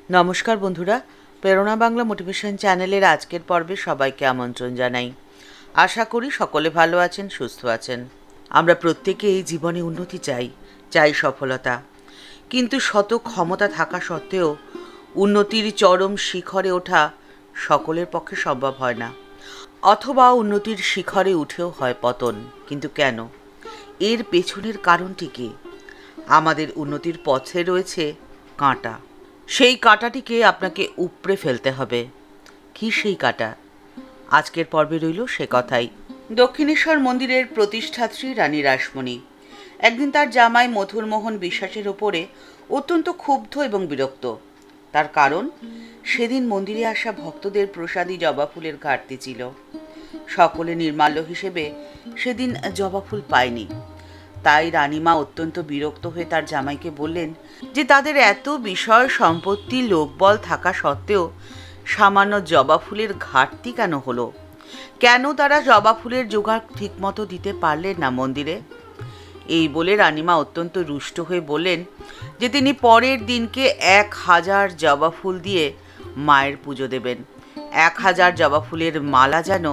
নমস্কার বন্ধুরা, প্রেরণা বাংলা মোটিভেশন চ্যানেলের আজকের পর্বে সবাইকে আমন্ত্রণ জানাই। আশা করি সকলে ভালো আছেন, সুস্থ আছেন। আমরা প্রত্যেকে এই জীবনে উন্নতি চাই সফলতা, কিন্তু শত ক্ষমতা থাকা সত্ত্বেও উন্নতির চরম শিখরে ওঠা সকলের পক্ষে সম্ভব হয় না, অথবা উন্নতির শিখরে উঠেও হয় পতন। কিন্তু কেন? এর পেছনের কারণটি কি? আমাদের উন্নতির পথে রয়েছে কাঁটা। সেই কাঁটাটিকে আপনাকে উপড়ে ফেলতে হবে। কি সেই কাঁটা? আজকের পর্বে রইল সে কথাই। দক্ষিণেশ্বর মন্দিরের প্রতিষ্ঠাত্রী রানী রাসমণি একদিন তার জামাই মধুরমোহন বিশ্বাসের ওপরে অত্যন্ত ক্ষুব্ধ এবং বিরক্ত। তার কারণ, সেদিন মন্দিরে আসা ভক্তদের প্রসাদী জবা ফুলের ঘাটতি ছিল। সকলে নির্মাল্য হিসেবে সেদিন জবা ফুল পায়নি। তাই রানীমা অত্যন্ত বিরক্ত হয়ে তার জামাইকে বললেন যে তাদের এত বিষয় সম্পত্তি লোকবল থাকা সত্ত্বেও সামান্য জবা ফুলের ঘাটতি কেন হলো? কেন তারা জবা ফুলের জোগাড় ঠিকমতো দিতে পারলেন না মন্দিরে? এই বলে রানীমা অত্যন্ত রুষ্ট হয়ে বললেন যে তিনি পরের দিনকে 1000 জবা ফুল দিয়ে মায়ের পুজো দেবেন। 1000 জবা ফুলের মালা যেন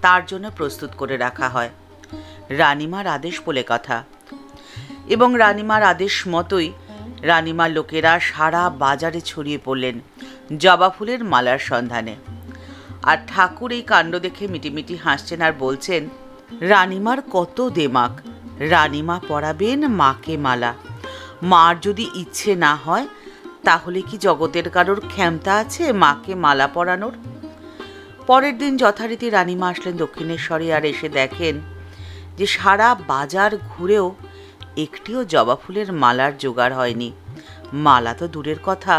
তার জন্য প্রস্তুত করে রাখা হয়। রানীমার আদেশ বলে কথা, এবং রানীমার আদেশ মতোই রানীমার লোকেরা সারা বাজারে ছড়িয়ে পড়লেন জবা ফুলের মালার সন্ধানে। আর ঠাকুর এই কাণ্ড দেখে মিটিমিটি হাসছেন আর বলছেন, রানীমার কত দেমাক, রানীমা পরাবেন মাকে মালা। মার যদি ইচ্ছে না হয় তাহলে কি জগতের কারোর ক্ষমতা আছে মাকে মালা পরানোর? পরের দিন যথারীতি রানীমা আসলেন দক্ষিণেশ্বরে, আর এসে দেখেন যে সারা বাজার ঘুরেও একটিও জবা ফুলের মালার জোগাড় হয়নি। মালা তো দূরের কথা,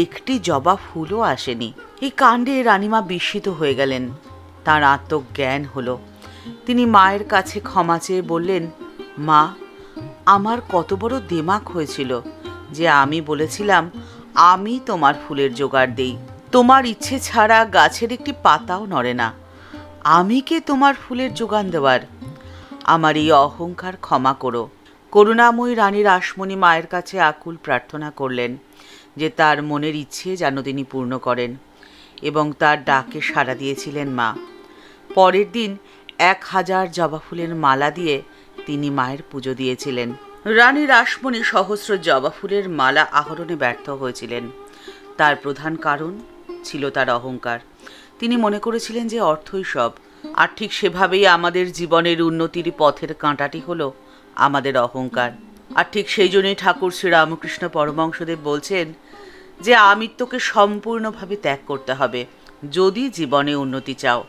একটি জবা ফুলও আসেনি। এই কাণ্ডে রানীমা বিস্মিত হয়ে গেলেন। তার আত্মজ্ঞান হলো। তিনি মায়ের কাছে ক্ষমা চেয়ে বললেন, মা, আমার কত বড় দেমাক হয়েছিল যে আমি বলেছিলাম আমি তোমার ফুলের জোগাড় দেই। তোমার ইচ্ছে ছাড়া গাছের একটি পাতাও নড়ে না। আমি কে তোমার ফুলের যোগান দেওয়ার? আমার এই অহংকার ক্ষমা করো। করুণাময়ী রানী রাসমণি মায়ের কাছে আকুল প্রার্থনা করলেন যে তার মনের ইচ্ছে যেন তিনি পূর্ণ করেন, এবং তার ডাকে সাড়া দিয়েছিলেন মা। পরের দিন 1000 জবা ফুলের মালা দিয়ে তিনি মায়ের পুজো দিয়েছিলেন। রানী রাসমণি সহস্র জবা ফুলের মালা আহরণে ব্যর্থ হয়েছিলেন। তার প্রধান কারণ ছিল তার অহংকার। তিনি মনে করেছিলেন যে অর্থই সব। আর ঠিক সেভাবেই আমাদের জীবনের উন্নতির পথের কাঁটাটি হলো আমাদের অহংকার। আর ঠিক সেই জন্যই ঠাকুর শ্রীরামকৃষ্ণ পরমহংসদেব বলছেন যে আমিত্বকে সম্পূর্ণভাবে ত্যাগ করতে হবে যদি জীবনে উন্নতি চাও।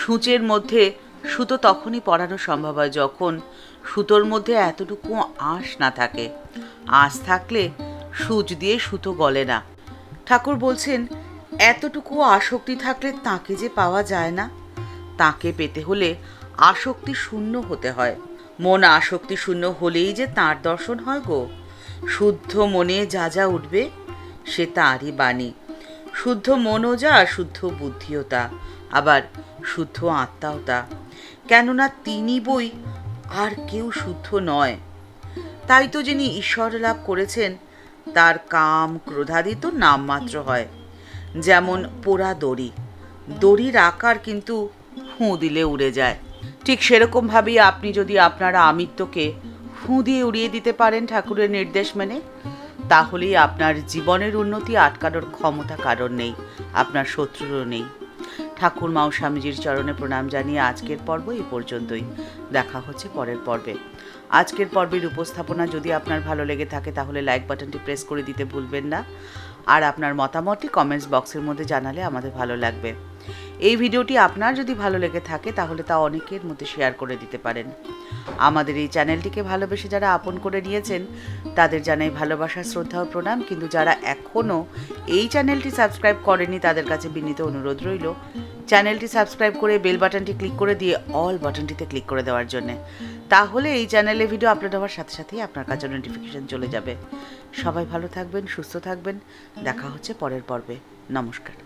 সূচের মধ্যে সুতো তখনই পরানো সম্ভব হয় যখন সুতোর মধ্যে এতটুকু আঁশ না থাকে। আঁশ থাকলে সূচ দিয়ে সুতো গলে না। ঠাকুর বলছেন, এতটুকু আসক্তি থাকলে তাকে যে পাওয়া যায় না। তাকে পেতে হলে আসক্তি শূন্য হতে হয়। মন আসক্তি শূন্য হলেই যে তাঁর দর্শন হয় গো। শুদ্ধ মনে যা যা উঠবে সে তাঁরই বাণী। শুদ্ধ মনও যা, শুদ্ধ বুদ্ধিও তা, আবার শুদ্ধ আত্মাও তা। কেননা তিনি বই আর কেউ শুদ্ধ নয়। তাই তো যিনি ঈশ্বর লাভ করেছেন তার কাম ক্রোধাদি তো নামমাত্র হয়। যেমন পোড়া দড়ি, দড়ির আকার কিন্তু ফুঁ দিলে উড়ে যায়। ঠিক সেরকমভাবেই আপনি যদি আপনার আমিত্বকে ফুঁ দিয়ে উড়িয়ে দিতে পারেন ঠাকুরের নির্দেশ মেনে, তাহলেই আপনার জীবনের উন্নতি আটকানোর ক্ষমতা কারণ নেই, আপনার শত্রুরও নেই। ঠাকুর মাও স্বামীজির চরণে প্রণাম জানিয়ে আজকের পর্ব এই পর্যন্তই। দেখা হচ্ছে পরের পর্বে। আজকের পর্বের উপস্থাপনা যদি আপনার ভালো লেগে থাকে তাহলে লাইক বাটনটি প্রেস করে দিতে ভুলবেন না, আর আপনার মতামতটি কমেন্টস বক্সের মধ্যে জানালে আমাদের ভালো লাগবে। এই ভিডিওটি আপনার যদি ভালো লেগে থাকে তাহলে তা অনেকের মধ্যে শেয়ার করে দিতে পারেন। আমাদের এই চ্যানেলটিকে ভালোবেসে যারা আপন করে নিয়েছেন তাদের জানাই ভালোবাসা, শ্রদ্ধা ও প্রণাম। কিন্তু যারা এখনও এই চ্যানেলটি সাবস্ক্রাইব করেনি তাদের কাছে বিনীত অনুরোধ রইল চ্যানেলটি সাবস্ক্রাইব করে বেল বাটনটি ক্লিক করে দিয়ে অল বাটনটিতে ক্লিক করে দেওয়ার জন্যে। তাহলে এই চ্যানেলে ভিডিও আপলোড হওয়ার সাথে সাথেই আপনার কাছে নোটিফিকেশন চলে যাবে। সবাই ভালো থাকবেন, সুস্থ থাকবেন। দেখা হচ্ছে পরের পর্বে। নমস্কার।